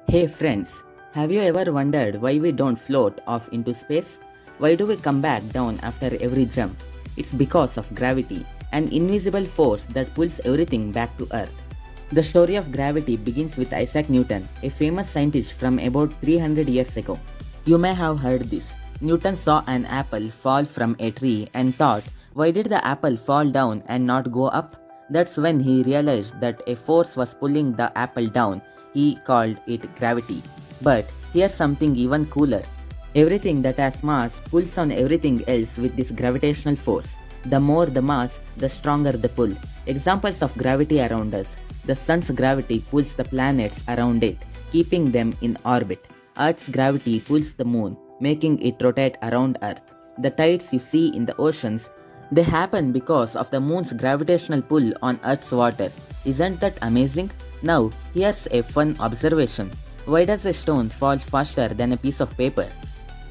Hey friends, have you ever wondered why we don't float off into space? Why do we come back down after every jump? It's because of gravity, an invisible force that pulls everything back to Earth. The story of gravity begins with Isaac Newton, a famous scientist from about 300 years ago. You may have heard this. Newton saw an apple fall from a tree and thought, why did the apple fall down and not go up? That's when he realized that a force was pulling the apple down. He called it gravity. But here's something even cooler. Everything that has mass pulls on everything else with this gravitational force. The more the mass, the stronger the pull. Examples of gravity around us. The sun's gravity pulls the planets around it, keeping them in orbit. Earth's gravity pulls the moon, making it rotate around Earth. The tides you see in the oceans, they happen because of the moon's gravitational pull on Earth's water. Isn't that amazing? Now, here's a fun observation. Why does a stone fall faster than a piece of paper?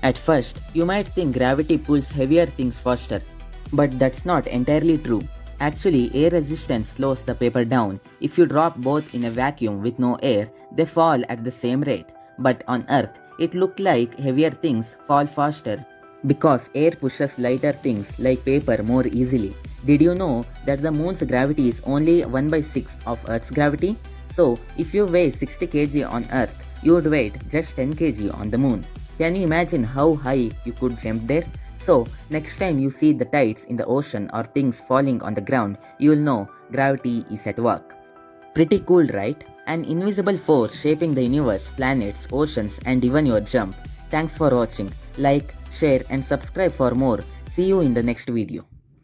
At first, you might think gravity pulls heavier things faster, but that's not entirely true. Actually, air resistance slows the paper down. If you drop both in a vacuum with no air, they fall at the same rate. But on Earth, it looked like heavier things fall faster because air pushes lighter things like paper more easily. Did you know that the moon's gravity is only 1 by 6 of Earth's gravity? So, if you weigh 60 kg on Earth, you would weigh just 10 kg on the moon. Can you imagine how high you could jump there? So, next time you see the tides in the ocean or things falling on the ground, you will know gravity is at work. Pretty cool, right? An invisible force shaping the universe, planets, oceans, and even your jump. Thanks for watching. Like, share, and subscribe for more. See you in the next video.